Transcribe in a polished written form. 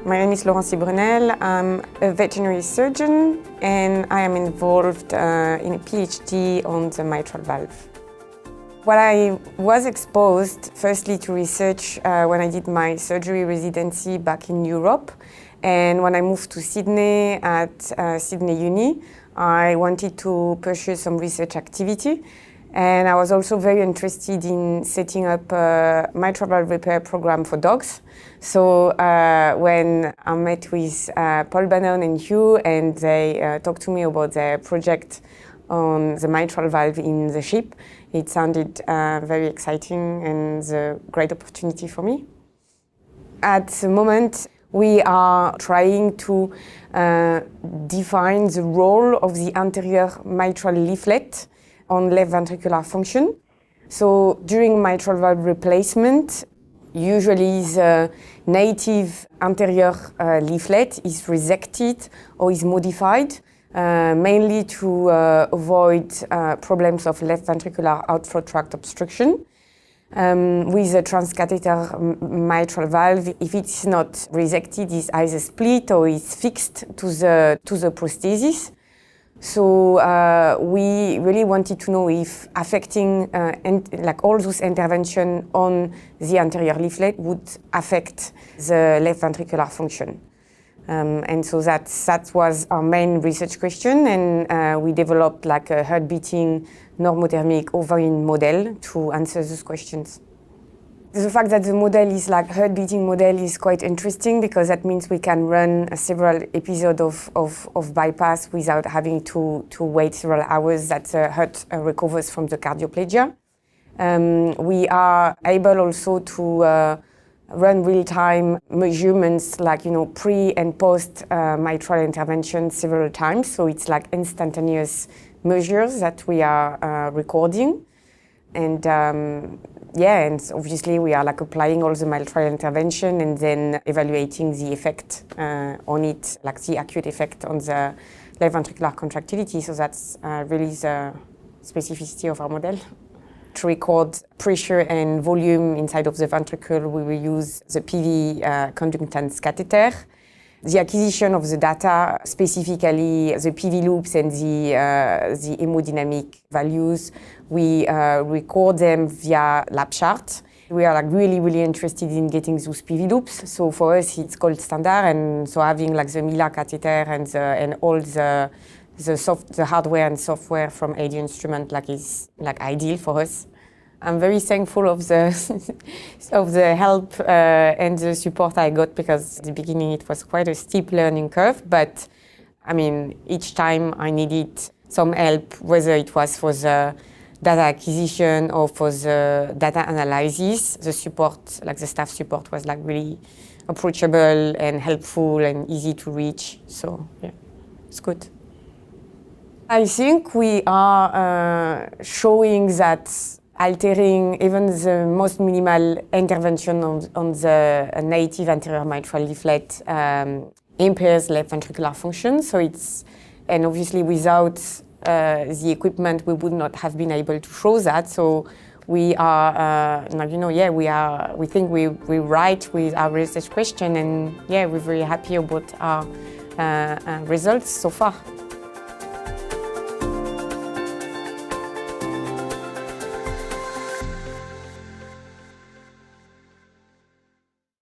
My name is Laurence Brunel. I'm a veterinary surgeon and I am involved in a PhD on the mitral valve. Well, I was exposed firstly to research when I did my surgery residency back in Europe, and when I moved to Sydney at Sydney Uni, I wanted to pursue some research activity. And I was also very interested in setting up a mitral valve repair program for dogs. So when I met with Paul Bannon and Hugh, and they talked to me about their project on the mitral valve in the sheep, it sounded very exciting and a great opportunity for me. At the moment, we are trying to define the role of the anterior mitral leaflet on left ventricular function. So during mitral valve replacement, usually the native anterior leaflet is resected or is modified, mainly to avoid problems of left ventricular outflow tract obstruction. With a transcatheter mitral valve, if it's not resected, it's either split or is fixed to the prosthesis. So we really wanted to know if affecting all those interventions on the anterior leaflet would affect the left ventricular function. And so that was our main research question, and we developed like a heart-beating normothermic ovarian model to answer those questions. The fact that the model is like heart-beating model is quite interesting because that means we can run several episodes of bypass without having to wait several hours that the heart recovers from the cardioplegia. We are able also to run real-time measurements like pre and post mitral intervention several times. So it's like instantaneous measures that we are recording. And and obviously we are like applying all the mitral intervention and then evaluating the effect on it, like the acute effect on the left ventricular contractility. So that's really the specificity of our model. To record pressure and volume inside of the ventricle, we will use the PV conductance catheter. The acquisition of the data, specifically the PV loops and the hemodynamic values, we record them via LabChart. We are like really interested in getting those PV loops. So for us, it's gold standard, and so having like the Mila catheter and all the hardware and software from AD Instrument is like ideal for us. I'm very thankful of the help and the support I got, because at the beginning it was quite a steep learning curve, but I mean, each time I needed some help, whether it was for the data acquisition or for the data analysis, the support, like the staff support, was like really approachable and helpful and easy to reach. So yeah, it's good. I think we are showing that altering even the most minimal intervention on the native anterior mitral leaflet impairs left ventricular function. So and obviously without the equipment, we would not have been able to show that. So we are, we think we're right with our research question, and yeah, we're very happy about our results so far.